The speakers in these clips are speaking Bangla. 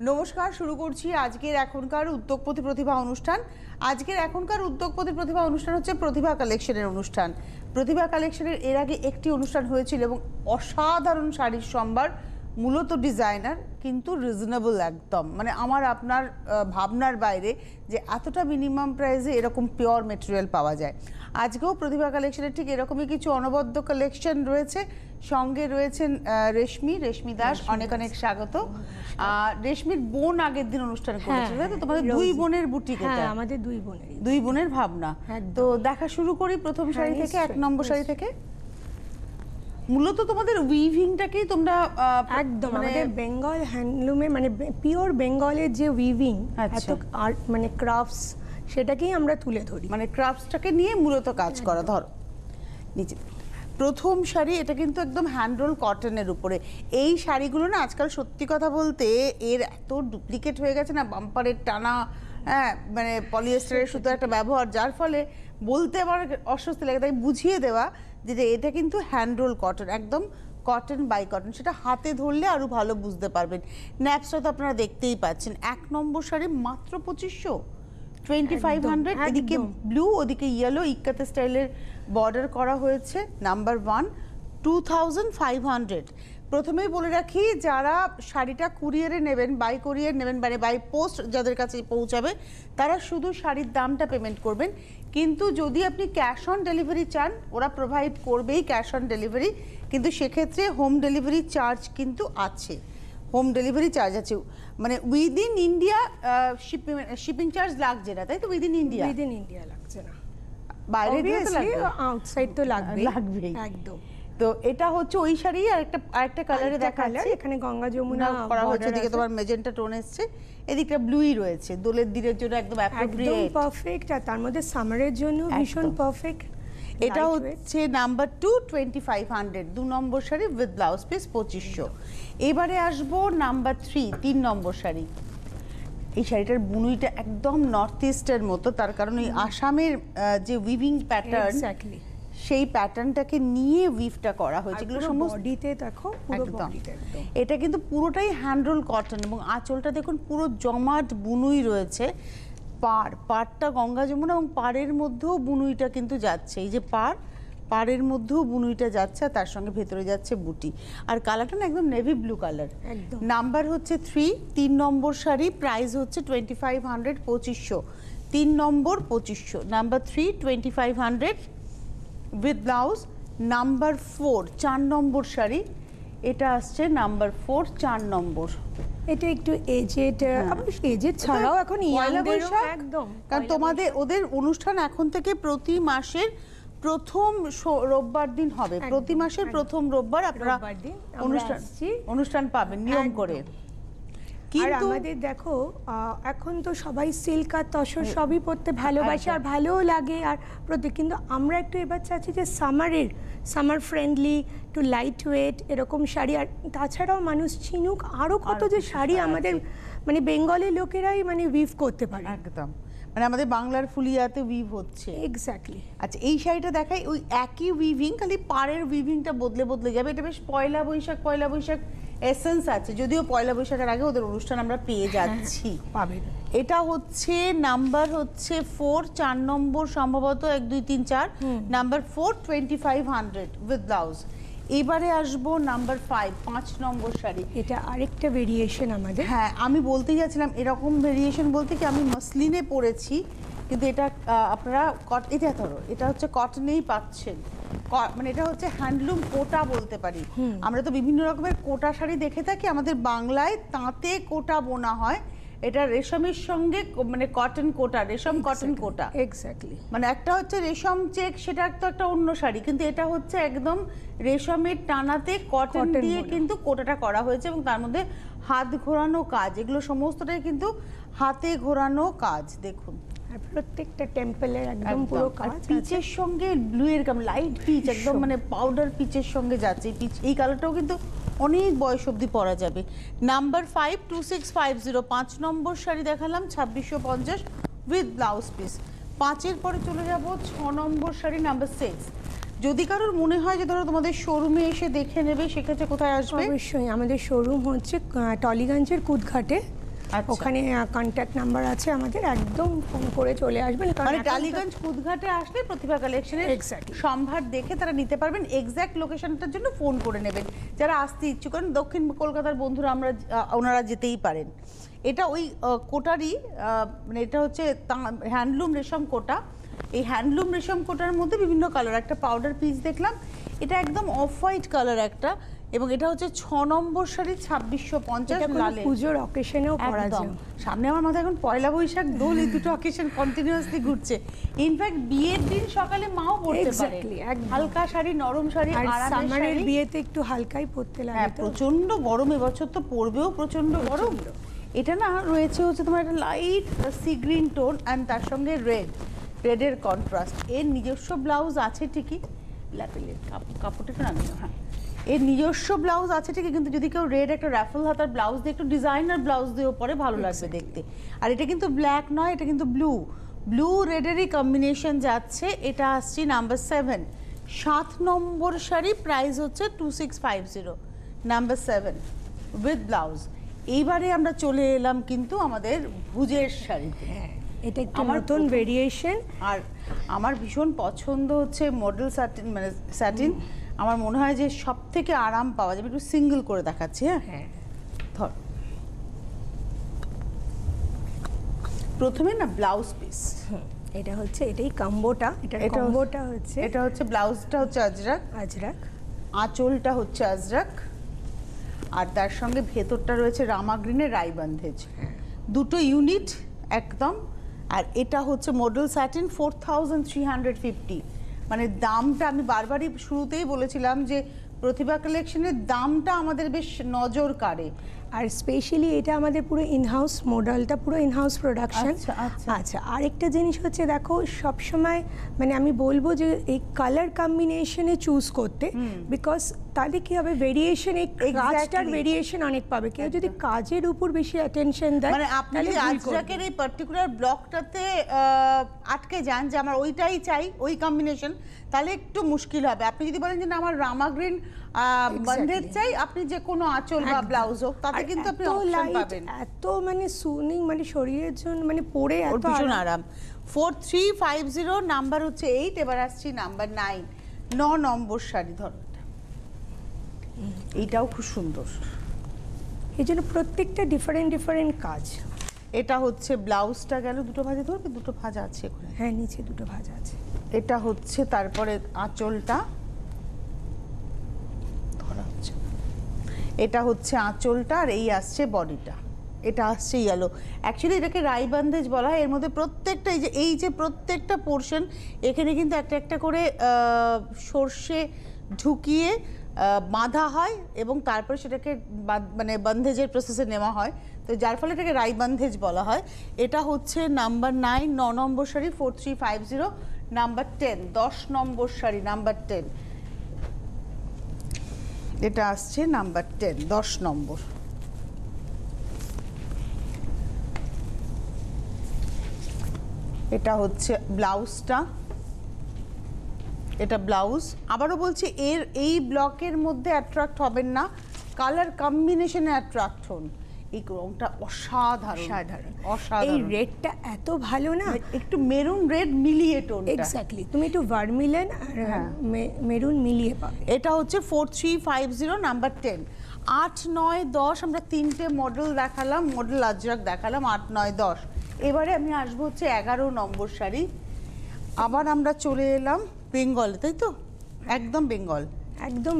নমস্কার, শুরু করছি আজকের এখনকার উদ্যোগপতি প্রতিভা অনুষ্ঠান। আজকের এখনকার উদ্যোগপতি প্রতিভা অনুষ্ঠান হচ্ছে প্রতিভা কালেকশনের অনুষ্ঠান। প্রতিভা কালেকশনের এর আগে একটি অনুষ্ঠান হয়েছিল এবং অসাধারণ শাড়ির সম্ভার, মূলত ডিজাইনার কিন্তু রিজনেবল, একদম মানে আমার আপনার ভাবনার বাইরে যে এতটা মিনিমাম প্রাইসে এরকম পিওর মেটেরিয়াল পাওয়া যায়। আজকেও প্রতিভা কালেকশনের ঠিক এরকমই কিছু অনবদ্য কালেকশন রয়েছে। সঙ্গে রয়েছেন রেশমি দাস, অনেক অনেক স্বাগত। রেশমির বোন আগের দিন অনুষ্ঠান করেছিল, তো তোমাদের দুই বোনের বুটিক এটা? আমাদের দুই বোনের ভাবনা। তো দেখা শুরু করি প্রথম শাড়ি থেকে, 1 নম্বর শাড়ি থেকে। মূলত তোমাদের উইভিংটাকেই তোমরা একদম আমাদের বেঙ্গল হ্যান্ডলুমে মানে পিওর বেঙ্গলের যে উইভিং, এত আর্ট মানে ক্রাফটস, সেটাকেই আমরা তুলে ধরি, মানে ক্রাফটসটাকে নিয়ে মূলত কাজ করা। ধরো নিচে প্রথম শাড়ি, এটা কিন্তু একদম হ্যান্ড রোল কটনের উপরে। এই শাড়িগুলো না আজকাল সত্যি কথা বলতে এর এত ডুপ্লিকেট হয়ে গেছে না, বাম্পারের টানা, হ্যাঁ মানে পলিয়েস্টারের সুতো একটা ব্যবহার, যার ফলে বলতে আমার অস্বস্তি লাগে। তাই বুঝিয়ে দেওয়া যে এটা কিন্তু হ্যান্ড রোল কটন, একদম কটন বাই কটন। সেটা হাতে ধরলে আরও ভালো বুঝতে পারবেন। ন্যাপসটা তো আপনারা দেখতেই পাচ্ছেন। 1 নম্বর শাড়ি মাত্র 2500, 2500। এদিকে ব্লু, ওদিকে ইয়েলো, ইক্কাতে স্টাইলের বর্ডার করা হয়েছে। নাম্বার 1 2500। প্রথমেই বলে রাখি, যারা শাড়িটা কুরিয়ারে নেবেন, বাই কুরিয়ার নেবেন, মানে বাই পোস্ট যাদের কাছে পৌঁছাবে, তারা শুধু শাড়ির দামটা পেমেন্ট করবেন। কিন্তু যদি আপনি ক্যাশ অন ডেলিভারি চান, ওরা প্রোভাইড করবেই ক্যাশ অন ডেলিভারি, কিন্তু সেক্ষেত্রে হোম ডেলিভারি চার্জ কিন্তু আছে। হোম ডেলিভারি চার্জ আছে, মানে উইদিন ইন্ডিয়া শিপিং চার্জ লাগছে না, তাই তো? উইদিন ইন্ডিয়া লাগছে না, বাইরে আউটসাইড তো লাগবেই একদম। তো এটা হচ্ছে ওই শাড়ি। আরেকটা কালারে দেখাচ্ছি, এখানে গঙ্গা যমুনা করা হয়েছে। এদিকে তোমার মেজেন্টা টোন এসছে, এদিকটা ব্লুই রয়েছে। দোলের দিনের জন্য একদম অ্যাপ্রোপ্রিয়েট, পারফেক্ট, আর তার মধ্যে সামারের জন্য ভীষণ পারফেক্ট। এটা হচ্ছে number 2 2500, 2 number sari with blouse piece 2500। এবারে আসবো নাম্বার 3 নম্বর শাড়ি। এই শাড়িটার বুনুইটা একদম নর্থ ইস্টের মতো, তার কারণ এই আসামের যে উইভিং প্যাটার্ন, সেই প্যাটার্নটাকে নিয়ে উইভটা করা হয়েছে। এগুলো সমস্ত বডিতে দেখো, পুরো বডিতে একদম। এটা কিন্তু পুরোটাই হ্যান্ড রোল কটন, এবং আঁচলটা দেখুন পুরো জমাট বুনুই রয়েছে। পাড়টা গঙ্গা যমুনা, এবং পাড়ের মধ্যেও বুনুইটা কিন্তু যাচ্ছে। এই যে পাড়ের মধ্যেও বুনুইটা যাচ্ছে, আর তার সঙ্গে ভেতরে যাচ্ছে বুটি। আর কালারটা না একদম নেভি ব্লু কালার। নাম্বার হচ্ছে 3 নম্বর শাড়ি, প্রাইস হচ্ছে 2500, 2500। 3 নম্বর 2500, নাম্বার 3 2500 উইথ ব্লাউজ। নাম্বার 4 নম্বর শাড়ি, এটা আসছে নাম্বার 4 নম্বর। এটা একটু এজেড, এজেড ছাড়াও এখন একদম, কারণ ওদের অনুষ্ঠান এখন থেকে প্রতি মাসের প্রথম রোববার দিন হবে। প্রতি মাসের প্রথম রোববার আপনারা অনুষ্ঠান পাবেন নিয়ম করে। কিন্তু আমাদের দেখো, এখন তো সবাই সিল্ক আর তসর সবই পরতে ভালোবাসে, আর ভালোও লাগে, আর কিন্তু আমরা একটু এবার চাচ্ছি যে সামার ফ্রেন্ডলি, একটু লাইট ওয়েট এরকম শাড়ি। আর তাছাড়াও মানুষ চিনুক আরও কত যে শাড়ি আমাদের মানে বেঙ্গলের লোকেরাই মানে উইভ করতে পারে। একদম, মানে আমাদের বাংলার ফুলিয়াতে উইভ হচ্ছে। এক্স্যাক্টলি। আচ্ছা, এই শাড়িটা দেখাই, ওই একই উইভিং, খালি পাড়ের উইভিংটা বদলে যাবে। এটা বেশ পয়লা বৈশাখ এসেন্স আছে, যদিও পয়লা বৈশাখের আগে ওদের অনুষ্ঠান আমরা পেয়ে যাচ্ছি। পাবেন। এটা হচ্ছে নাম্বার হচ্ছে 4 নম্বর, সম্ভবত 1 2 3 4, নাম্বার 4 2500 উইথ ব্লাউজ। এবারে আসবো নাম্বার 5 নম্বর শাড়ি। এটা আরেকটা ভেরিয়েশন আমাদের। হ্যাঁ, আমি বলতেই যাচ্ছিলাম, এরকম ভেরিয়েশন বলতে কি আমি মসলিনে পরেছি, কিন্তু এটা আপনারা এটা হচ্ছে কটনেই পাচ্ছেন। মানে এটা হচ্ছে হ্যান্ডলুম কোটা বলতে পারি। আমরা তো বিভিন্ন রকমের কোটা শাড়ি দেখে থাকি, আমাদের বাংলায় তাঁতে কোটা বোনা হয়। এটা রেশমের সঙ্গে মানে কটন কোটা, রেশম কটন কোটা। এক্স্যাক্টলি, মানে একটা হচ্ছে রেশম চেক, সেটা তো একটা অন্য শাড়ি, কিন্তু এটা হচ্ছে একদম রেশমের টানাতে কটন দিয়ে কিন্তু কোটাটা করা হয়েছে, এবং তার মধ্যে হাত ঘোরানো কাজ। এগুলো সমস্তটাই কিন্তু হাতে ঘোরানো কাজ। দেখুন প্রত্যেকটা টেম্পলের একদম পুরো কাজ। পিচের সঙ্গে ব্লু এর লাইট পিচ, একদম মানে পাউডার পিচের সঙ্গে যাচ্ছে এই কালারটাও কিন্তু অনেক বয়স অবধি পরা যাবে। নাম্বার 5 2650, 5 নম্বর শাড়ি দেখালাম 2650 উইথ ব্লাউজ পিস। 5-এর পরে চলে যাব 6 নম্বর শাড়ি নাম্বার 6। যদি কারোর মনে হয় যে ধরো তোমাদের শোরুমে এসে দেখে নেবে, সেক্ষেত্রে কোথায় আসবে? অবশ্যই আমাদের শোরুম হচ্ছে টলিগঞ্জের কুদঘাটে, ওখানে কন্ট্যাক্ট নাম্বার আছে আমাদের, একদম ফোন করে চলে আসবেন। মানে টালিগঞ্জ কুদঘাটে আসলে প্রতিভা কালেকশনের সম্ভার দেখে তারা নিতে পারবেন। এক্স্যাক্ট লোকেশনটার জন্য ফোন করে নেবেন যারা আসতে ইচ্ছুক, কারণ দক্ষিণ কলকাতার বন্ধুরা ওনারা যেতেই পারেন। এটা ওই কোটারই, মানে এটা হচ্ছে হ্যান্ডলুম রেশম কোটা। এই হ্যান্ডলুম রেশম কোটার মধ্যে বিভিন্ন কালার, একটা পাউডার পিস দেখলাম, এটা একদম অফ হোয়াইট কালার একটা, এবং এটা হচ্ছে 6 নম্বর শাড়ি 2650 লালে। পুজোর অকেশনেও পরা যায়। সামনে আমার মাথায় এখন পয়লা বৈশাখ, দোল, এই দুটো অকেশন কন্টিনিউয়াসলি ঘুরছে। ইনফ্যাক্ট বিয়ের দিন সকালে মাও পরতে পারে হালকা শাড়ি, নরম শাড়ি, আরামের শাড়ি। বিয়েতে একটু হালকাই পরতে লাগে। হ্যাঁ, প্রচন্ড গরম এবছর তো পড়বেও প্রচন্ড গরম। এটা না রয়েছে হচ্ছে তোমার একটা light sea green tone and তার সঙ্গে রেডের কন্ট্রাস্ট। এর নিজস্ব ব্লাউজ আছে ঠিকই, কাপড়টা না, হ্যাঁ এর নিজস্ব ব্লাউজ আছে ঠিকই, কিন্তু যদি কেউ রেড একটা র্যাফল হাতার ব্লাউজ দিয়ে, একটু ডিজাইনার ব্লাউজ দিয়েও পরে ভালো লাগবে দেখতে। আর এটা কিন্তু ব্ল্যাক নয়, এটা কিন্তু ব্লু রেডেরই কম্বিনেশন যাচ্ছে। এটা আসছে নাম্বার 7, 7 নম্বর শাড়ি, প্রাইস হচ্ছে 2650, নাম্বার 7 উইথ ব্লাউজ। এইবারে আমরা চলে এলাম কিন্তু আমাদের ভুজের শাড়িতে। এটা একটু নতুন ভেরিয়েশন, আর আমার ভীষণ পছন্দ হচ্ছে মডেল স্যাটিন, মানে স্যাটিন। আমার মনে হয় যে সব থেকে আরাম পাওয়া যাবে। একটু সিঙ্গেল করে দেখাচ্ছি। হ্যাঁ, ধর প্রথমে না ব্লাউজ পিস, এটা হচ্ছে এটাই কম্বোটা। এটা হচ্ছে ব্লাউজটা হচ্ছে আজরাক, আঁচলটা হচ্ছে আজরাক, আর তার সঙ্গে ভেতরটা রয়েছে রামা গ্রিনের রাইবান্ধেজ, দুটো ইউনিট একদম। আর এটা হচ্ছে মডেল স্যাটিন 4350। মানে দামটা আমি বারবারই শুরুতেই বলেছিলাম যে প্রতিভা কালেকশনের দামটা আমাদের বেশ নজর কাড়ে। আর স্পেশালি এটা আমাদের পুরো ইনহাউস মডেলটা, পুরো ইনহাউস প্রোডাকশন। আচ্ছা, আরেকটা জিনিস হচ্ছে দেখো, সবসময় মানে আমি বলবো যে এই কালার কম্বিনেশনে চুজ করতে, বিকজ তাহলে কি হবে, ভেরিয়েশন, এই কাজটার ভেরিয়েশন অনেক পাবে। কেউ যদি কাজের উপর বেশি অ্যাটেনশন দেয়, মানে আপনি যদি আজরাকের এই পার্টিকুলার ব্লকটাতে আটকে যান যে আমার ওইটাই চাই, ওই কম্বিনেশন, তাহলে একটু মুশকিল হবে। আপনি যদি বলেন যে না আমার রামা গ্রিন বন্ধের চাই, আপনি যে কোনো আঁচল বা ব্লাউজ হোক, তাতে কিন্তু আপনি অপশন পাবেন। এত মানে সুনিং, মানে শরীরের জন্য মানে পরে এত আরাম। 4350, নাম্বার হচ্ছে 8। এবার আসছি নাম্বার 9, 9 নম্বর শাড়ি। ধরো এইটাও খুব সুন্দর, এই জন্য প্রত্যেকটা ডিফারেন্ট কাজ। এটা হচ্ছে ব্লাউজটা গেল, দুটো ভাঁজে ধরবে, দুটো ভাঁজা আছে এখানে, হ্যাঁ নিচে দুটো ভাঁজা আছে। এটা হচ্ছে তারপরে আঁচলটা ধরা হচ্ছে, এটা হচ্ছে আঁচলটা, আর এই আসছে বডিটা, এটা আসছে ইয়েলো। অ্যাকচুয়ালি এটাকে রাইবান্ধেজ বলা হয়। এর মধ্যে প্রত্যেকটা এই যে প্রত্যেকটা পোর্শন, এখানে কিন্তু একটা একটা করে সর্ষে ঢুকিয়ে বাঁধা হয় এবং তারপরে সেটাকে মানে বন্ধেজের প্রসেসে নেওয়া হয়, তো যার ফলে এটাকে রাইবান্ধেজ বলা হয়। এটা হচ্ছে নাম্বার 9, 9 নম্বর শাড়ি, 4350। নাম্বার 10, 10 নম্বর শাড়ি, নাম্বার 10, এটা আসছে নাম্বার 10, 10 নম্বর। এটা হচ্ছে ব্লাউজটা, এটা ব্লাউজ। আবারও বলছি, এই ব্লকের মধ্যে অ্যাট্রাক্ট হবেন না, কালার কম্বিনেশনে অ্যাট্রাক্ট হন। এই রংটা অসাধারণ, এই রেডটা এত ভালো না, একটু মেরুন রেড মিলিয়ে টোন। এক্স্যাক্টলি, তুমি একটু ভার্মিলেন আর মেরুন মিলিয়ে পাবে। এটা হচ্ছে 4350, নাম্বার 10। 8, 9, 10 আমরা তিনটে মডেল দেখালাম, মডেল আজরাক দেখালাম, 8, 9, 10। এবারে আমি আসবো হচ্ছে 11 নম্বর শাড়ি। আবার আমরা চলে এলাম বেঙ্গলে, তাই তো? একদম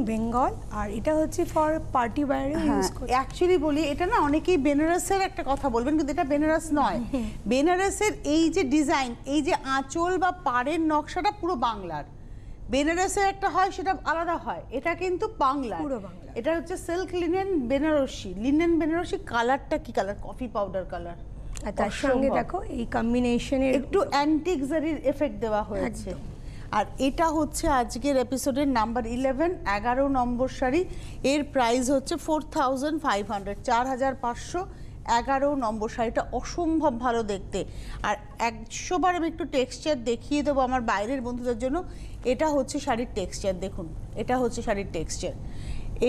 বেঙ্গল, আর এটা হচ্ছে ফর পার্টি ওয়্যারে ইউজ করি। অ্যাকচুয়ালি বলি, এটা না অনেকেই বেনারসের একটা কথা বলবেন, কিন্তু এটা বেনারস নয়। বেনারসের এই যে ডিজাইন, এই যে আঁচল বা পাড়ের নকশাটা পুরো বাংলার। বেনারসের একটা হয়, সেটা আলাদা হয়, এটা কিন্তু বাংলা, পুরো বাংলা। এটা হচ্ছে সিল্ক লিনেন বেনারসি। কালারটা কি কালার? Coffee powder colour. আর তার সঙ্গে দেখো এই কম্বিনেশনে একটু অ্যান্টিক জারির এফেক্ট দেওয়া হয়েছে। আর এটা হচ্ছে আজকের এপিসোডের নাম্বার 11, 11 নম্বর শাড়ি। এর প্রাইস হচ্ছে 4500, 4500। 11 নম্বর শাড়িটা অসম্ভব ভালো দেখতে। আর 100 বার আমি একটু টেক্সচার দেখিয়ে দেবো আমার বাইরের বন্ধুদের জন্য। এটা হচ্ছে শাড়ির টেক্সচার, দেখুন, এটা হচ্ছে শাড়ির টেক্সচার।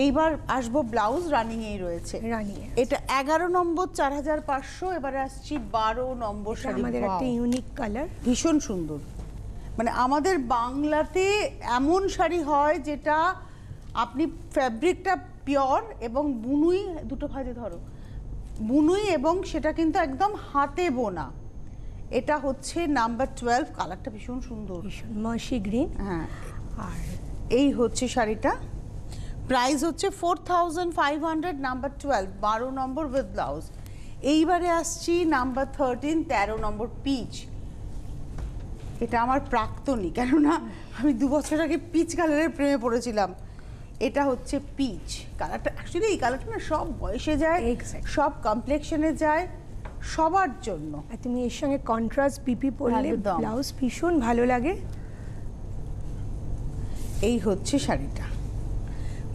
এইবার আসবো ব্লাউজ, রানিং এই রয়েছে, রানিং এটা 11 নম্বর 4500। এবারে আসছি 12 নম্বর শাড়ি, আমাদের একটা ইউনিক কালার, ভীষণ সুন্দর। মানে আমাদের বাংলাতে এমন শাড়ি হয় যেটা আপনি ফ্যাব্রিকটা পিওর এবং বুনুই, দুটো ভাজে ধরো, বুনুই এবং সেটা কিন্তু একদম হাতে বোনা। এটা হচ্ছে নাম্বার 12, কালারটা ভীষণ সুন্দর, ভীষণ মার্শি গ্রিন। হ্যাঁ, আর এই হচ্ছে শাড়িটা, প্রাইস হচ্ছে 4500, নাম্বার 12, 12 নম্বর উইথ ব্লাউজ। এইবারে আসছি নাম্বার 13, 13 নম্বর পিচ। এটা আমার প্রাক্তনী, কেননা আমি 2 বছর আগে পিচ কালারের প্রেমে পড়েছিলাম। এটা হচ্ছে পিচ কালারটা, অ্যাকচুয়ালি এই কালারটা না সব বয়সে যায়, সব কমপ্লেক্সনে যায়, সবার জন্য। আর তুমি এর সঙ্গে কন্ট্রাস্ট পিপি পরলে ব্লাউজ ভীষণ ভালো লাগে। এই হচ্ছে শাড়িটা,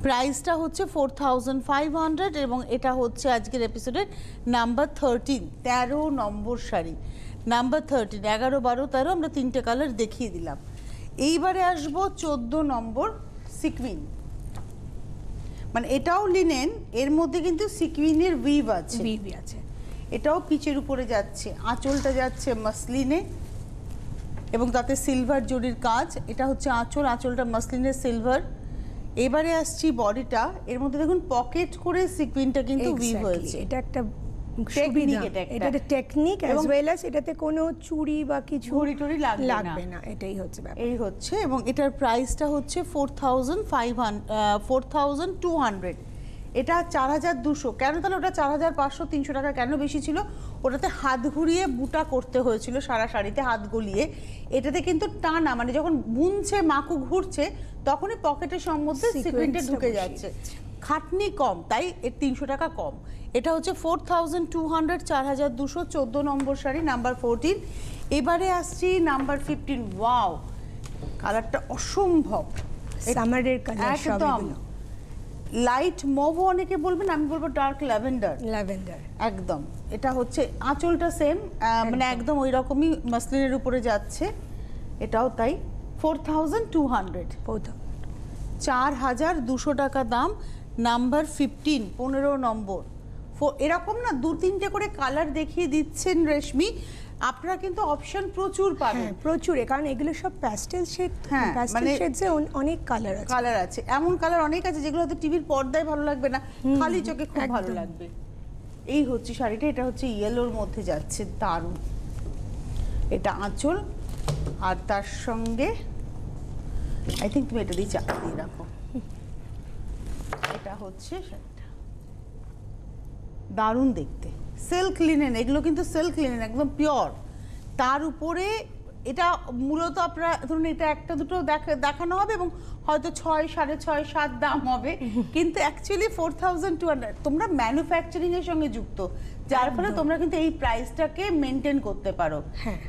প্রাইসটা হচ্ছে 4500 এবং এটা হচ্ছে আজকের এপিসোডের নাম্বার 13, 13 নম্বর শাড়ি, নাম্বার 13। 11, 12, 13 আমরা 3টে কালার দেখিয়ে দিলাম। এইবারে আসবো 14 নম্বর সিকুইন, মানে এটাও লিনেন, এর মধ্যে কিন্তু সিকুইনের উইভ আছে, এটাও পিচের উপরে যাচ্ছে, আঁচলটা যাচ্ছে মাসলিনে এবং তাতে সিলভার জরির কাজ। এটা হচ্ছে আঁচল, আঁচলটা মাসলিনের সিলভার। এবারে আসছি বডিটা, এর মধ্যে দেখুন পকেট করে সিকুইনটা কিন্তু উইভ হয়েছে। এটা একটা সুবিধা, এটা একটা টেকনিক অ্যাজ ওয়েল অ্যাজ এটাতে কোনো চুড়ি বা কিছু ঘড়ি টড়ি লাগবে না, এটাই হচ্ছে ব্যাপার। এই হচ্ছে, এবং এটার প্রাইসটা হচ্ছে 4200। এটা 4200 কেন, তাহলে ওটা 4500, 300 টাকা কেন বেশি ছিল? ওটাতে হাত ঘুরিয়ে বুটা করতে হয়েছিল, সারা শাড়িতে হাত গলিয়ে। এটাতে কিন্তু টানা, মানে যখন বুনছে মাকু ঘুরছে তখনই পকেটের সম্বন্ধে সিকুয়েন্টে ঢুকে যাচ্ছে, খাটনি কম, তাই এর 300 টাকা কম। এটা হচ্ছে 4200, 4200, 14 নম্বর শাড়ি, নাম্বার 14। এবারে আসছি নাম্বার 15। ওয়াও, কালারটা অসম্ভব, সামারের কালার, একদম লাইট মভ অনেকে বলবেন, আমি বলবো ডার্ক ল্যাভেন্ডার, একদম। এটা হচ্ছে আঁচলটা সেম, মানে একদম ওই রকমই মাসলিনের উপরে যাচ্ছে, এটাও তাই। 4200, 4200 টাকা দাম, নাম্বার 15, 15 নম্বর। এরকম না 2-3টে করে কালার দেখিয়ে দিচ্ছেন রেশমি, আপনারা কিন্তু অপশন প্রচুর পাবেন, প্রচুর, কারণ এগুলো সব প্যাস্টেল শেড, প্যাস্টেল শেডসে অনেক কালার আছে, এমন কালার অনেক আছে যেগুলো হয়তো টিভির পর্দায় ভালো লাগবে না, খালি চোখে খুব ভালো লাগবে। এই হচ্ছে শাড়িটা, এটা হচ্ছে ইয়েলোর মধ্যে যাচ্ছে, দারুণ। এটা আঁচল, আর তার সঙ্গে আই থিঙ্ক তুমি এটা দিয়ে চাপা দিয়ে রাখো। এটা হচ্ছে শাড়িটা, দারুণ দেখতে, সিল্ক লিনেন, এগুলো কিন্তু সিল্ক লিনেন একদম পিওর। তার উপরে এটা মূলত আপনারা ধরুন এটা একটা দুটো দেখানো হবে এবং হয়তো 6, 6.5, 7 দাম হবে, কিন্তু অ্যাকচুয়ালি 4200। তোমরা ম্যানুফ্যাকচারিং এর সঙ্গে যুক্ত, যার ফলে তোমরা কিন্তু এই প্রাইসটাকে মেনটেন করতে পারো।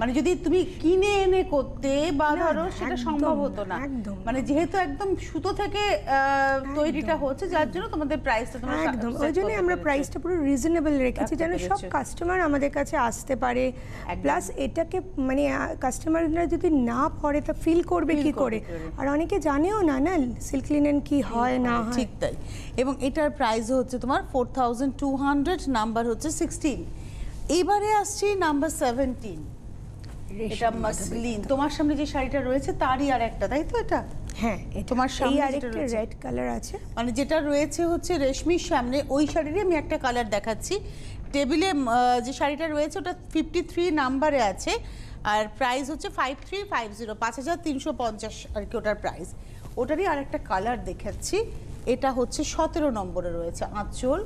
মানে যদি তুমি কিনে এনে করতে বা ধরো সেটা সম্ভব হতো না, মানে যেহেতু একদম সুতো থেকে তৈরিটা হচ্ছে, যার জন্য তোমাদের প্রাইসটা তোমরা একদম, ওই জন্য আমরা প্রাইসটা পুরো রিজনেবল রেখেছি, যেন সব কাস্টমার আমাদের কাছে আসতে পারে। প্লাস এটাকে মানে কাস্টমাররা যদি না পরে তা ফিল করবে কি করে, আর অনেকে জানেও না সিল্ক লিনেন কি হয় না হয়, ঠিক তাই। এবং এটার প্রাইস হচ্ছে তোমার 4200, নাম্বার হচ্ছে 16। এবারে আসছি নাম্বার 17, এটা মাসলিন। তোমার সামনে যে শাড়িটা রয়েছে তারই আর একটা, তাই তো? এটা হ্যাঁ, তোমার সামনে আরেকটা রেড কালার আছে, মানে যেটা রয়েছে হচ্ছে রেশমির সামনে, ওই শাড়িরই আমি একটা কালার দেখাচ্ছি। টেবিলে যে শাড়িটা রয়েছে ওটা 53 নাম্বারে আছে, আর প্রাইস হচ্ছে 5350, 5350 আর কি ওটার প্রাইস। ওটারই আর একটা কালার দেখাচ্ছি, এটা হচ্ছে 17 নম্বরে রয়েছে আঁচল।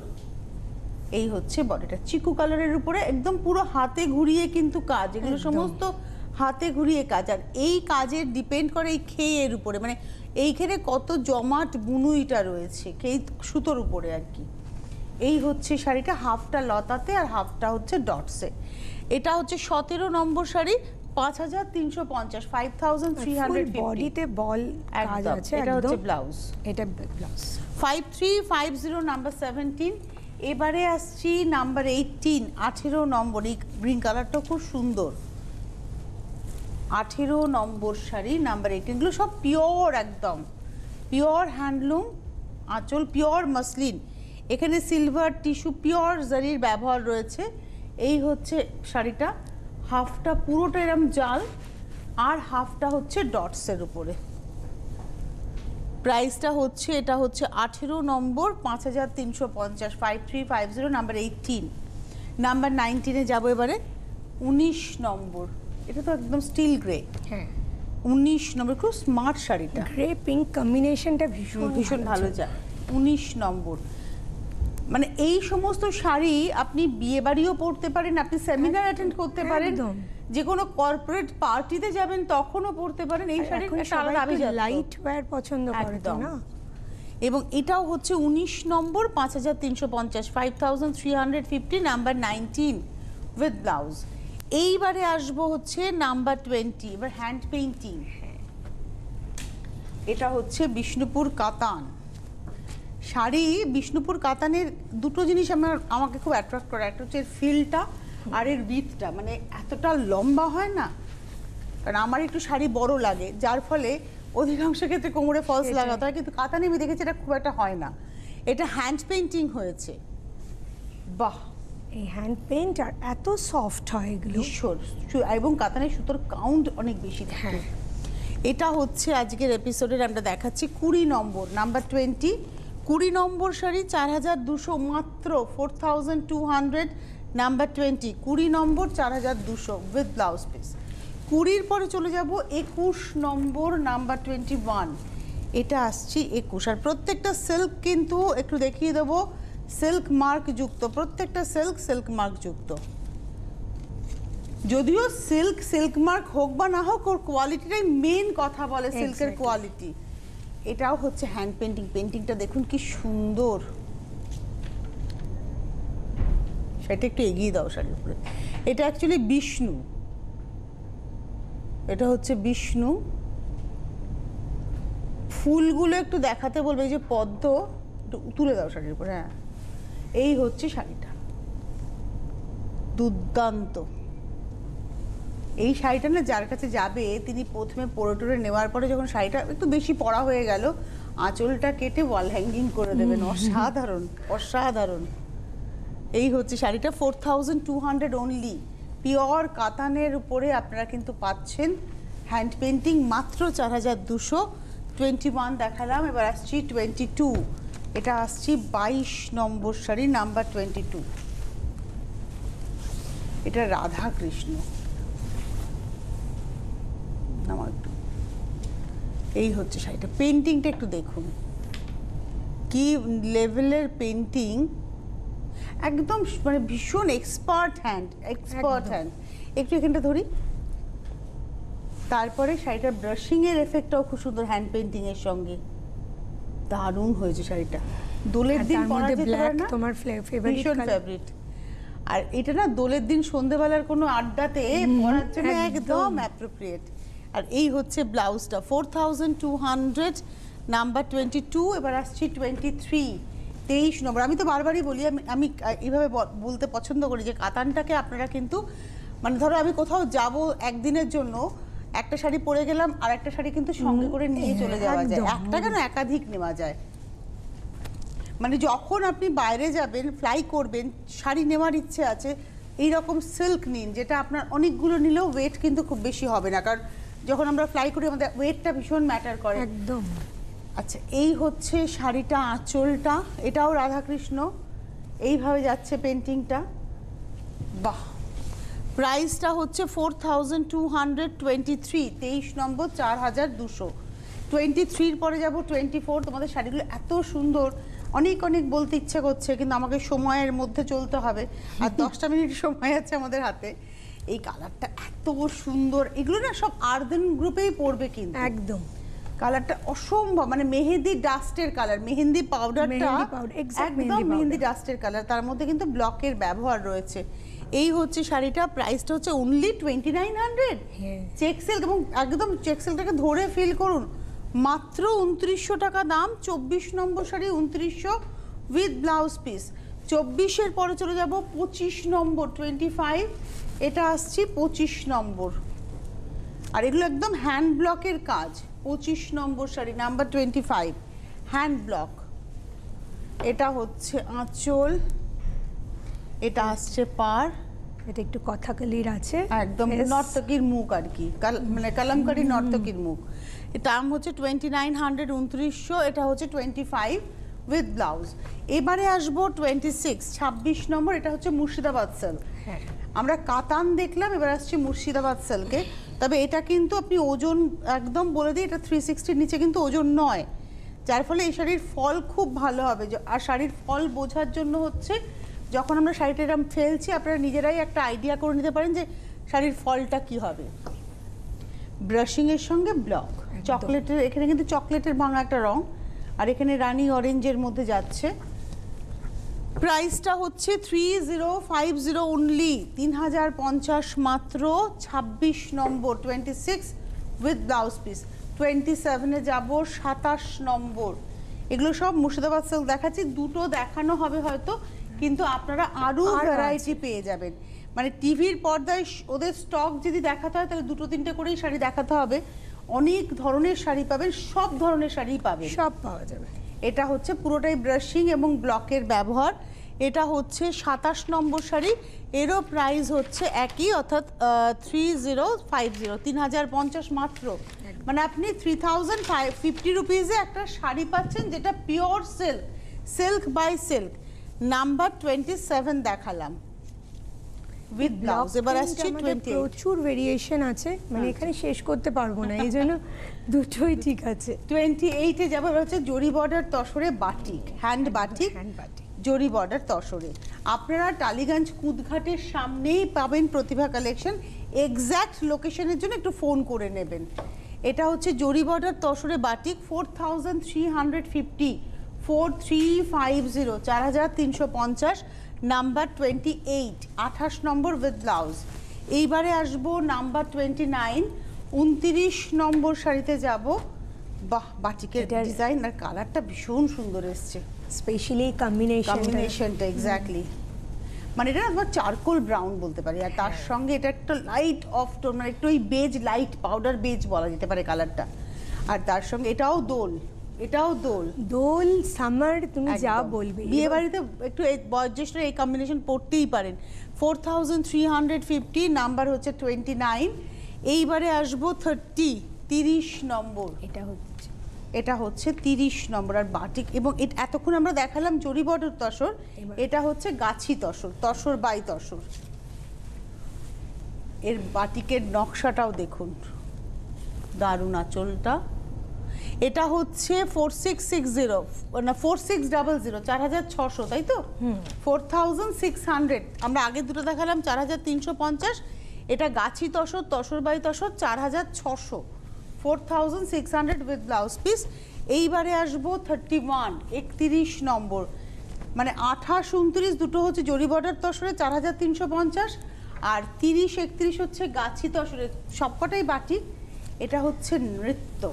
এই হচ্ছে বডিটা, চিকু কালারের উপরে একদম পুরো হাতে ঘুরিয়ে কিন্তু কাজ, এগুলো সমস্ত হাতে ঘুরিয়ে কাজ। আর এই কাজের ডিপেন্ড করে এই খেয়ের উপরে, মানে এইখানে কত জমাট বুনুইটা রয়েছে খেই সুতোর উপরে আর কি। এই হচ্ছে শাড়িটা, হাফটা লতাতে আর হাফটা হচ্ছে ডটসে। এটা হচ্ছে 17 নম্বর শাড়ি, 5350, 5350। বডিতে বল কাজ আছে, এটা হচ্ছে ব্লাউজ, এটা ব্লাউজ। 5350, নাম্বার 17। এবারে আসছি নাম্বার 18, 18 নম্বর। এই গ্রিন কালারটা খুব সুন্দর, 18 নম্বর শাড়ি, নাম্বার 18। এগুলো সব পিওর, একদম পিওর হ্যান্ডলুম, আঁচল পিওর মাসলিন, এখানে সিলভার টিস্যু পিওর জারির ব্যবহার রয়েছে। এই হচ্ছে শাড়িটা, হাফটা পুরোটা এরম জাল আর হাফটা হচ্ছে ডটসের উপরে। প্রাইসটা হচ্ছে, এটা হচ্ছে 18 নম্বর, 5350, 5350, নাম্বার 18। নাম্বার 19-এ যাবো এবারে, 19 নম্বর। এটা তো একদম স্টিল গ্রে। হ্যাঁ, 19 নম্বর, খুব স্মার্ট শাড়িটা, গ্রে পিঙ্ক কম্বিনেশনটা ভীষণ ভালো যায়। 19 নম্বর, মানে এই সমস্ত শাড়ি আপনি বিয়ে বাড়িও পরতে পারেন, আপনি সেমিনার অ্যাটেন্ড করতে পারেন, যে কোনো কর্পোরেট পার্টিতে যাবেন তখনও পরতে পারেন। এই শাড়ির একটা আলাদা আভিজাত্য, লাইট ওয়্যার পছন্দ করে তো না। এবং এটাও হচ্ছে 19 নম্বর, 5350, 5350, নাম্বার 19 উইথ ব্লাউজ। এইবারে আসবো হচ্ছে নাম্বার 20, এবার হ্যান্ড পেইন্টিং। এটা হচ্ছে বিষ্ণুপুর কাতান শাড়ি। বিষ্ণুপুর কাতানের দুটো জিনিস আমাকে খুব অ্যাট্রাক্ট করে, একটা হচ্ছে এর ফিলটা আর এর উইথটা, মানে এতটা লম্বা হয় না, কারণ আমার একটু শাড়ি বড় লাগে, যার ফলে অধিকাংশ ক্ষেত্রে কোমরে ফলস লাগাতে হয়, কিন্তু কাতানে আমি দেখেছি এটা খুব একটা হয় না। এটা হ্যান্ড পেইন্টিং হয়েছে, বাহ, এই হ্যান্ড পেইন্ট আর এত সফট হয় এগুলো ভীষণ, এবং কাতানের সুতোর কাউন্ট অনেক বেশি থাকে। এটা হচ্ছে আজকের এপিসোডের আমরা দেখাচ্ছি 20 নম্বর, নাম্বার 20, 20 নম্বর শাড়ি, 4200 মাত্র, 4200, নাম্বার 20, 20 নম্বর, 4200 উইথ ব্লাউজ পিস। 20-র পরে চলে যাব 21 নম্বর, নাম্বার 21। এটা আসছি 21, আর প্রত্যেকটা সিল্ক কিন্তু একটু দেখিয়ে দেবো, সিল্ক মার্ক যুক্ত, প্রত্যেকটা সিল্ক মার্ক যুক্ত। যদিও সিল্ক মার্ক হোক বা না হোক, ওর কোয়ালিটিটাই মেন কথা বলে, সিল্কের কোয়ালিটি। এটাও হচ্ছে হ্যান্ড পেইন্টিং, পেইন্টিংটা দেখুন কি সুন্দর। সেটা একটু এগিয়ে দাও শাড়ির উপরে। এটা অ্যাকচুয়ালি বিষ্ণু, এটা হচ্ছে বিষ্ণু। ফুলগুলো একটু দেখাতে বলবে, এই যে পদ্ম, একটু তুলে দাও শাড়ির উপরে। হ্যাঁ, এই হচ্ছে শাড়িটা, দুর্দান্ত। এই শাড়িটা না যার কাছে যাবে, তিনি প্রথমে পরে টরে নেওয়ার পরে যখন শাড়িটা একটু বেশি পরা হয়ে গেল, আঁচলটা কেটে ওয়াল হ্যাঙ্গিং করে দেবেন। অসাধারণ অসাধারণ। এই হচ্ছে শাড়িটা, 4200 অনলি, পিওর কাতানের উপরে আপনারা কিন্তু পাচ্ছেন হ্যান্ড পেইন্টিং, মাত্র 4200। 21 দেখালাম, এবার আসছি 22। এটা আসছি 22 নম্বর শাড়ি, নাম্বার 22। এটা রাধা কৃষ্ণ। এই হচ্ছে শাড়িটা, পেইন্টিংটা একটু দেখুন কি লেভেলের পেইন্টিং, একদম মানে ভীষণ এক্সপার্ট হ্যান্ড। একটু এখানটা ধরি, তারপরে শাড়িটার ব্রাশিং এর এফেক্টটাও খুব সুন্দর হ্যান্ড পেইন্টিং এর সঙ্গে, দারুণ হয়েছে শাড়িটা। দোলের দিন পরা যেতে পারে না, তোমার ফেভারিট। আর এটা না দোলের দিন সন্ধ্যেবেলার কোনো আড্ডাতে পরার জন্য একদম অ্যাপ্রোপ্রিয়েট। আর এই হচ্ছে ব্লাউজটা, 4200, নাম্বার 22। এবার আসছি 23, 23 নম্বর। আমি তো বারবারই বলি, আমি এইভাবে বলতে পছন্দ করি যে কাতানটাকে আপনারা কিন্তু, মানে ধরো আমি কোথাও যাব একদিনের জন্য, একটা শাড়ি পরে গেলাম, আর একটা শাড়ি কিন্তু সঙ্গে করে নিয়ে চলে যাওয়া যায়, একটা কেন একাধিক নেওয়া যায়। মানে যখন আপনি বাইরে যাবেন, ফ্লাই করবেন, শাড়ি নেওয়ার ইচ্ছে আছে, এইরকম সিল্ক নিন, যেটা আপনার অনেকগুলো নিলেও ওয়েট কিন্তু খুব বেশি হবে না, কারণ যখন আমরা ফ্লাই করি আমাদের ওয়েটটা ভীষণ ম্যাটার করে। একদম। আচ্ছা, এই হচ্ছে শাড়িটা, আঁচলটা, এটাও রাধাকৃষ্ণ, এইভাবে যাচ্ছে পেইন্টিংটা, বাহ। প্রাইসটা হচ্ছে 4223, 23 নম্বর, 4200। 23-র পরে যাব 24। তোমাদের শাড়িগুলো এত সুন্দর, অনেক বলতে ইচ্ছে করছে, কিন্তু আমাকে সময়ের মধ্যে চলতে হবে, আর 10টা মিনিট সময় আছে আমাদের হাতে। এই কালারটা এত সুন্দর, এগুলো না সব আর্দেন গ্রুপেই পড়বে, কিন্তু একদম কালারটা অসম্ভব, মানে মেহেদি ডাস্টের কালার, মেহেন্দি পাউডারটা একদম মেহেন্দি ডাস্টের কালার, তার মধ্যে কিন্তু ব্লকের ব্যবহার রয়েছে। এই হচ্ছে শাড়িটা, প্রাইসটা হচ্ছে অনলি 2900। চেক সিল্ক, এবং একদম চেক সিল্কটাকে ধরে ফিল করুন, মাত্র 2900 টাকা দাম। 24 নম্বর শাড়ি, 2900 উইথ ব্লাউজ পিস। 24-এর পরে চলে যাব 25 নম্বর, 25। এটা আসছি 25 নম্বর, আর এগুলো একদম হ্যান্ড ব্লকের কাজ। 25 নম্বর শাড়ি, নাম্বার 25, হ্যান্ড ব্লক। এটা হচ্ছে আঁচল, এটা আসছে পাড়, এটা একটু কথাকালির আছে, একদম নর্তকীর মুখ আর কি, মানে কালামকারী নর্তকীর মুখ। এটা দাম হচ্ছে 2900, 2900। এটা হচ্ছে 25 উইথ ব্লাউজ। এবারে আসবো 26 নম্বর, এটা হচ্ছে মুর্শিদাবাদ সিল্ক। আমরা কাতান দেখলাম, এবার আসছে মুর্শিদাবাদ সিল্কে। তবে এটা কিন্তু আপনি ওজন একদম বলে দিই, এটা 360-র নিচে কিন্তু ওজন নয়, যার ফলে এই শাড়ির ফল খুব ভালো হবে। আর শাড়ির ফল বোঝার জন্য হচ্ছে যখন আমরা শাড়িটা এরকম ফেলছি, আপনারা নিজেরাই একটা আইডিয়া করে নিতে পারেন যে শাড়ির ফলটা কি হবে। ব্রাশিংয়ের সঙ্গে ব্লক, চকলেটের, এখানে কিন্তু চকলেটের ভাঙা একটা রং, আর এখানে রানি অরেঞ্জের মধ্যে যাচ্ছে। প্রাইসটা হচ্ছে 3050 অনলি, 3050 মাত্র। 26 নম্বর 26 উইথ ব্লাউজ পিস। 27-এ যাব, 27 নম্বর। এগুলো সব মুর্শিদাবাদ সিল্ক দেখাচ্ছি, দুটো দেখানো হবে হয়তো, কিন্তু আপনারা আরও ভ্যারাইটি পেয়ে যাবেন। মানে টিভির পর্দায় ওদের স্টক যদি দেখাতে হয় তাহলে 2-3টে করেই শাড়ি দেখাতে হবে। অনেক ধরনের শাড়ি পাবেন, সব ধরনের শাড়ি পাবেন, সব পাওয়া যাবে। এটা হচ্ছে পুরোটাই ব্রাশিং এবং ব্লকের ব্যবহার। এটা হচ্ছে 27 নম্বর শাড়ি, এরও প্রাইস হচ্ছে একই, অর্থাৎ 3050, 3050 মাত্র। মানে আপনি 3050 রুপিজে একটা শাড়ি পাচ্ছেন যেটা pure silk, silk by silk. Number 27 দেখালাম উইথ ব্লাউজ। এবার আসছে 28। প্রচুর ভেরিয়েশন আছে, মানে এখানে শেষ করতে পারবো না, এই জন্য দুটোই ঠিক আছে। 28-এ যাবো। এবার হচ্ছে জরি বর্ডার তসরে বাটিক, হ্যান্ড বাটিক, জরি বর্ডার তসরে। আপনারা টালিগঞ্জ কুদঘাটের সামনেই পাবেন প্রতিভা কালেকশন। এক্স্যাক্ট লোকেশনের জন্য একটু ফোন করে নেবেন। এটা হচ্ছে জরি বর্ডার তসরে বাটিক, 4350, 4350, 4350। নাম্বার 28, 28 নম্বর উইথ ব্লাউজ। এইবারে আসবো নাম্বার 29, 29 নম্বর শাড়িতে যাব। বাহ, বাটিকের ডিজাইন আর কালারটা ভীষণ সুন্দর এসছে, স্পেশালি কম্বিনেশনটা এক্স্যাক্টলি, মানে এটা আবার চারকোল ব্রাউন বলতে পারি। আর তার সঙ্গে এটা একটা লাইট অফ টোন, মানে একটু ওই বেজ, লাইট পাউডার বেজ বলা যেতে পারে কালারটা। আর তার সঙ্গে এটাও দোল, এটাও দোল, দোল সামার, তুমি যা বলবে। বিয়ে বাড়িতে একটু এই বয়োজ্যেষ্ঠ এই কম্বিনেশন পড়তেই পারেন। 4350, নাম্বার হচ্ছে 29। এইবারে আসবো 30 নম্বর। এটা হচ্ছে 30 নম্বর। আর বাটিক, এবং এতক্ষণ আমরা দেখালাম জরি বর্ডার তসর, এটা হচ্ছে গাছি তসর, তসর বাই তসর। এর বাটিকের নকশাটাও দেখুন, দারুণ আঁচলটা। এটা হচ্ছে 4660, না 4600, 4600, তাই তো? 4600। আমরা আগে দুটো দেখালাম 4350, এটা গাছি tussar, tussar by tussar, 4600, 4600 with blouse piece. এইবারে আসবো 31 নম্বর, মানে 28, 29 দুটো হচ্ছে জরি বর্ডার তসরে 4350, আর 30, 31 হচ্ছে গাছি তসরে, সবকটাই বাটিক। এটা হচ্ছে নৃত্য,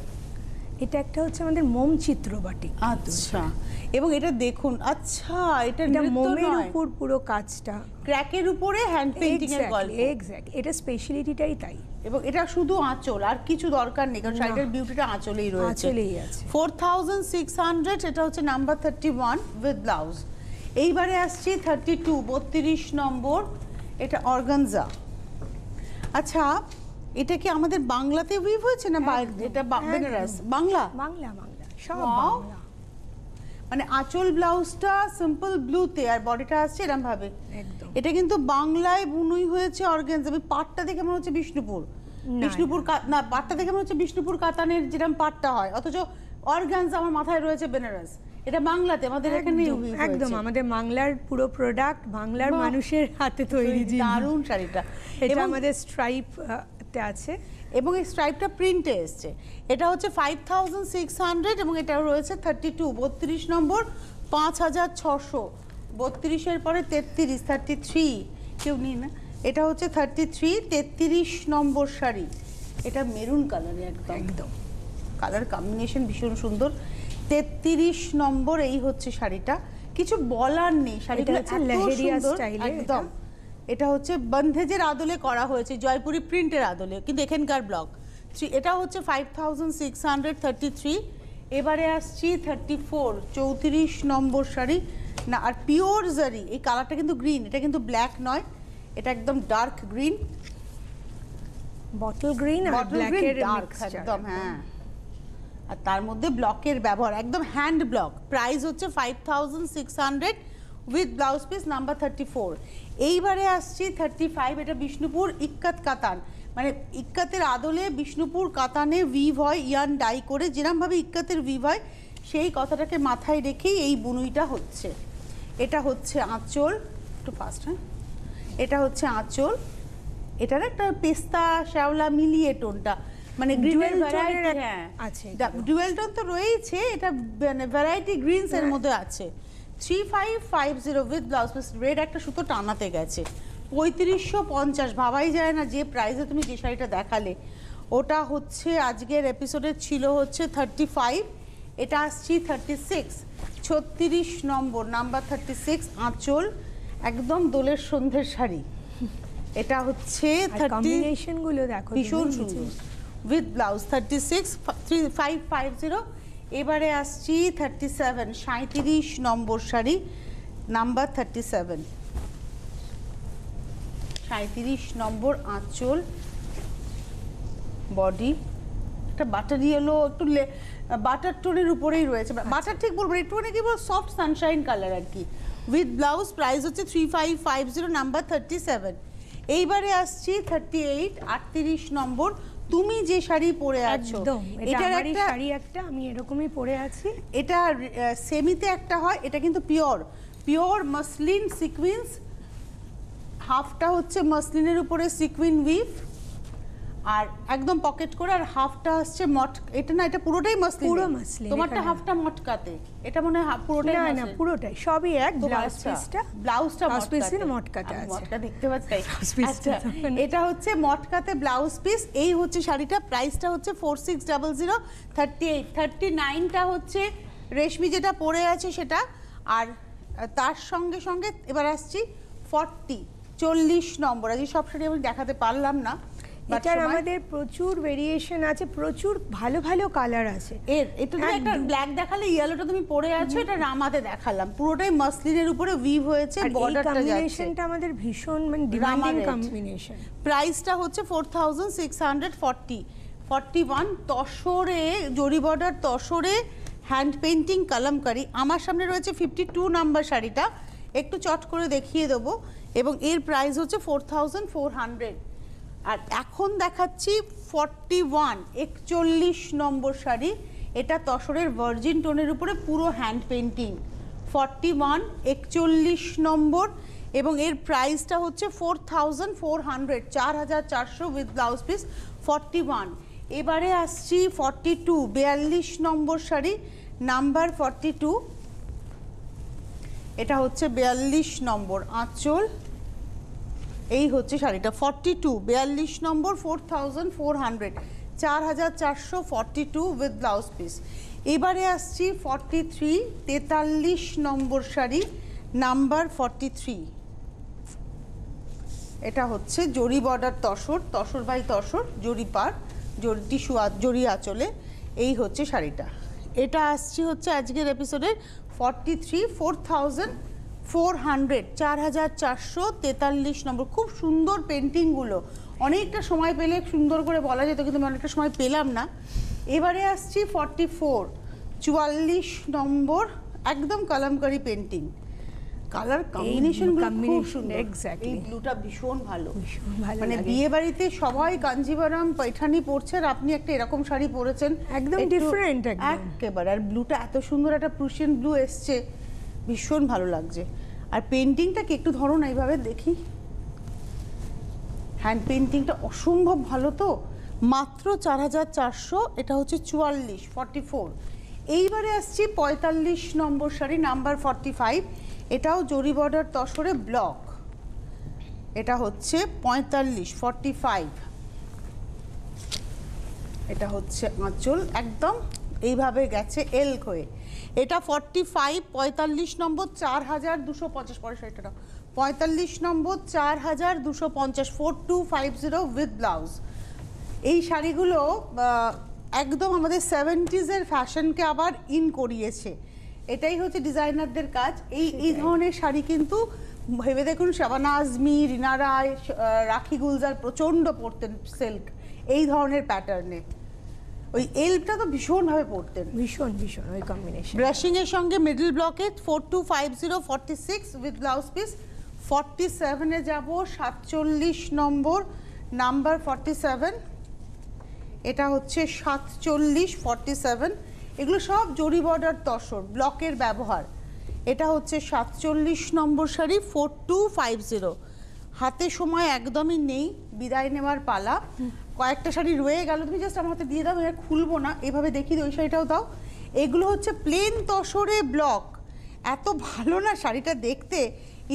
এটা একটা হচ্ছে আমাদের মোম চিত্র বাটিক। আচ্ছা, এবং এটা দেখুন, আচ্ছা এটা মোমের উপর পুরো কাজটা, ক্র্যাকের উপরে হ্যান্ড পেইন্টিং এর গল্প। এক্স্যাক্ট, এটা স্পেশালিটিটাই তাই। এবং এটা শুধু আঁচল, আর কিছু দরকার নেই, কারণ শাড়িটার বিউটিটা আঁচলেই রয়েছে। 4600, এটা হচ্ছে নাম্বার 31 উইথ ব্লাউজ। এইবারে আসছি 32, 32 নম্বর, এটা অর্গানজা। আচ্ছা, এটা কি আমাদের বাংলাতে উইভ হয়েছে না বাইরে? এটা বেনারস, বাংলা, বাংলা, বাংলা, সব বাংলা। মানে আঁচল ব্লাউজটা সিম্পল ব্লুতে, আর বডিটা আসছে এরকম ভাবে। একদম, এটা কিন্তু বাংলায় বুনই হয়েছে অর্গানজা। আমি পাটটা দেখে মনে হচ্ছে বিষ্ণুপুর, না পাটটা দেখে মনে হচ্ছে বিষ্ণুপুর কাতানের যেরকম পাটটা হয়, অথচ অর্গানজা আমার মাথায় রয়েছে বেনারস। এটা বাংলাতে আমাদের এখানে একদম আমাদের বাংলার পুরো প্রোডাক্ট, বাংলার মানুষের হাতে তৈরি। দারুণ শাড়িটা। এটা আমাদের স্ট্রাইপ আছে, এবং এই স্ট্রাইপটা প্রিন্টে এসছে। এটা হচ্ছে 5600, এবং এটা রয়েছে 32, 32 নম্বর, 5600। 32-এর পরে 33, 33 কেউ নিই না। এটা হচ্ছে 33, 33 নম্বর শাড়ি। এটা মেরুন কালারে, একদম কালার কম্বিনেশন ভীষণ সুন্দর। 33 নম্বর, এই হচ্ছে শাড়িটা, কিছু বলার নেই, শাড়িটা এত সুন্দর একদম। এটা হচ্ছে বন্ধেজের আদলে করা হয়েছে, জয়পুরি প্রিন্টের আদলে, কিন্তু এখানকার ব্লক। এটা হচ্ছে 5600, 33। এবারে আসছি 34 34 নম্বর শাড়ি না, আর পিওর জারি। এই কালারটা কিন্তু গ্রিন, এটা কিন্তু ব্ল্যাক নয়, এটা একদম ডার্ক গ্রিন, বটল গ্রিন আর ব্ল্যাকের ডার্ক একদম। হ্যাঁ, আর তার মধ্যে ব্লকের ব্যবহার, একদম হ্যান্ড ব্লক। প্রাইস হচ্ছে 5600 উইথ ব্লাউজ পিস, নাম্বার 34। এইবারে আসছি 35, এটা বিষ্ণুপুর ইক্কাত কাতান, মানে ইক্কাতের আদলে বিষ্ণুপুর কাতানে ভিভ হয়, ইয়ান ডাই করে, যেরমভাবে ইক্কাতের ভিভ হয় সেই কথাটাকে মাথায় রেখেই এই বুনুইটা হচ্ছে। এটা হচ্ছে আঁচল, একটু ফাস্ট, হ্যাঁ, এটা হচ্ছে আঁচল, এটার একটা পেস্তা শ্যাওলা মিলিয়ে টোনটা, মানে গ্রিনের ভ্যারাইটি। হ্যাঁ আছে, ডুয়েল টোন তো রয়েছে, এটা মানে ভ্যারাইটি গ্রিনস এর মধ্যে আছে। 3550 উইথ ব্লাউজ পিস। রেড একটা সুতো টানাতে গেছে, 3550, ভাবাই যায় না যে প্রাইসে তুমি যে শাড়িটা দেখালে ওটা হচ্ছে আজকের এপিসোডের ছিল হচ্ছে 35, এটা আসছি 36, 36 নম্বর, নাম্বার 36, আঁচল, একদম দোলের সন্ধ্যের শাড়ি। এটা হচ্ছে কম্বিনেশন গুলো দেখো ভীষণ সুন্দর উইথ ব্লাউজ, 36 3550। এবারে আসছি 37, 37 নম্বর শাড়ি, নাম্বার 37, 37 নম্বর, আঁচল, বডি, একটা বাটার ইয়েলো, একটু বাটার টোনের উপরেই রয়েছে, বাটার ঠিক বলবো, একটু মানে কি বলবো, সফট সানশাইন কালার আর কি, উইথ ব্লাউজ। প্রাইস হচ্ছে 3550, নাম্বার 37। এইবারে আসছি 38, 38 নম্বর, তুমি যে শাড়ি পরে আছো, এটার একটা শাড়ি, একটা আমি এরকমই পরে আছি, এটা সেমিতে একটা হয়, এটা কিন্তু পিওর পিওর মাসলিন সিকোয়েন্স, হাফটা হচ্ছে মাসলিনের উপরে সিকোয়েন উইভ আর একদম পকেট করে, আর হাফটা আসছে মট, এটা না, এটা পুরোটাই মাসলিন, পুরো মাসলিন, তোমারটা হাফটা মটকাতে, এটা মনে হয় পুরোটাই না না পুরোটাই সবই এক, ব্লাউজটা মটকাতে আছে, মটকা দেখতে পাচ্ছি। আচ্ছা, এটা হচ্ছে মটকাতে ব্লাউজ পিস। এই হচ্ছে শাড়িটা, প্রাইসটা হচ্ছে 4600, 38, 39টা হচ্ছে রেশমি যেটা পরে আছে সেটা, আর তার সঙ্গে সঙ্গে এবার আসছি 40 নম্বর। আজকে সব শাড়ি আমি দেখাতে পারলাম না, এটার আমাদের প্রচুর ভেরিয়েশন আছে, প্রচুর ভালো ভালো কালার আছে। এটা তুমি একটা ব্ল্যাক দেখালে, ইয়েলোটা তুমি পরে আছো, এটা রামাতে দেখালাম, পুরোটাই মাসলিনের উপরে উইভ হয়েছে, বর্ডারটা যাচ্ছে, কম্বিনেশনটা আমাদের ভীষণ মানে ডিমান্ডিং কম্বিনেশন। প্রাইসটা হচ্ছে 4640, 41 তসরে, জরি বর্ডার তসরে, হ্যান্ড পেইন্টিং কালামকারি। আমার সামনে রয়েছে 52 নাম্বার শাড়িটা, একটু চট করে দেখিয়ে দেবো, এবং এর প্রাইস হচ্ছে 4400। আর এখন দেখাচ্ছি 41, 41 নম্বর শাড়ি, এটা তসরের ভার্জিন টোনের উপরে পুরো হ্যান্ড পেইন্টিং, 41, 41 নম্বর, এবং এর প্রাইসটা হচ্ছে 4400, 4400 উইথ ব্লাউজ পিস, 41। এবারে আসছি 42, 42 নম্বর শাড়ি, নাম্বার 42, এটা হচ্ছে 42 নম্বর, আঁচল, এই হচ্ছে শাড়িটা 42, 42 নম্বর, 4400, 4400, 42 উইথ ব্লাউজ পিস। এবারে আসছি 43, 43 নম্বর শাড়ি, নাম্বার 43, এটা হচ্ছে জরি বর্ডার তসর, তসর বাই তসর, জরি পার, টিস্যু জরি আঁচলে, এই হচ্ছে শাড়িটা। এটা আসছি হচ্ছে আজকের এপিসোডের 43, 4400, 4443 নম্বর। খুব সুন্দর পেন্টিংগুলো, অনেকটা সময় পেলে সুন্দর করে বলা যেত, কিন্তু আমি অনেকটা সময় পেলাম না। এবারে আসছি 44, 44 নম্বর, একদম কালামকারি পেন্টিং, কালার কম্বিনেশনগুলো খুব সুন্দর, এক্স্যাক্টলি, এই ব্লুটা ভীষণ ভালো, মানে বিয়ে বাড়িতে সবাই কাঞ্জিভারাম পৈঠানি পরছে, আর আপনি একটা এরকম শাড়ি পরেছেন, একদম ডিফারেন্ট, একেবারে, আর ব্লুটা এত সুন্দর, একটা প্রুশিয়ান ব্লু এসছে, ভীষণ ভালো লাগছে। আর পেন্টিংটাকে একটু ধরো না এইভাবে দেখি, হ্যান্ড পেন্টিংটা অসম্ভব ভালো, তো মাত্র 4400, এটা হচ্ছে 44, 44। এইবারে আসছি 45 নম্বর শাড়ি, নাম্বার 45, এটাও জরি বর্ডার তসরে ব্লক, এটা হচ্ছে 45, 45, এটা হচ্ছে আঁচল, একদম এইভাবে গেছে এল হয়ে, এটা 45, 45 নম্বর, 4250, পরে শাড়িটা 45 নম্বর, 4250, 4250 উইথ ব্লাউজ। এই শাড়িগুলো একদম আমাদের 70s-এর ফ্যাশনকে আবার ইন করিয়েছে। এটাই হচ্ছে ডিজাইনারদের কাজ। এই ধরনের শাড়ি কিন্তু ভেবে দেখুন শাবানা আজমি, রিনা রায়, রাখি গুলজার প্রচণ্ড পরতেন সিল্ক এই ধরনের প্যাটার্নে। ওই এলটা তো ভীষণভাবে পরতেন, ভীষণ ভীষণ ওই কম্বিনেশন। ব্রাশিং এর সঙ্গে মিডল ব্লকে 4250 46 উইথ ব্লাউজ পিস। 47-এ যাব, 47 নম্বর, নাম্বার 47, এটা হচ্ছে 47 47। এগুলো সব জরি বর্ডার তসর ব্লকের ব্যবহার। এটা হচ্ছে 47 নম্বর শাড়ি, 4250। হাতে সময় একদমই নেই, বিদায় নেওয়ার পালা। কয়েকটা শাড়ি রয়ে গেল, তুমি জাস্ট আমার হাতে দিয়ে দাও, আমি খুলবো না, এভাবে দেখিয়ে দিই, ওই শাড়িটাও দাও। এগুলো হচ্ছে প্লেন তসরে ব্লক, এত ভালো না শাড়িটা দেখতে,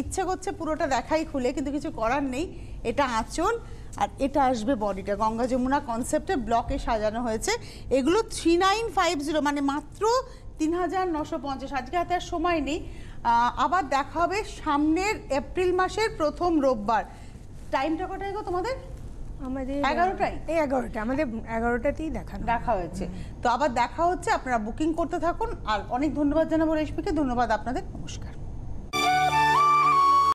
ইচ্ছা করছে পুরোটা দেখাই খুলে, কিন্তু কিছু করার নেই। এটা আঁচল আর এটা আসবে বডিটা, গঙ্গা যমুনা কনসেপ্টে ব্লকে সাজানো হয়েছে। এগুলো 3950, মানে মাত্র 3950। আজকে হাতে আর সময় নেই, আবার দেখা হবে সামনের এপ্রিল মাসের প্রথম রোববার। টাইমটা কটায় গো তোমাদের? আমাদের 11টায়। এই 11টা, আমাদের 11টাতেই দেখা হয়েছে। তো আবার দেখা হচ্ছে, আপনারা বুকিং করতে থাকুন। আর অনেক ধন্যবাদ জানাবো রেশমিকে, ধন্যবাদ আপনাদের।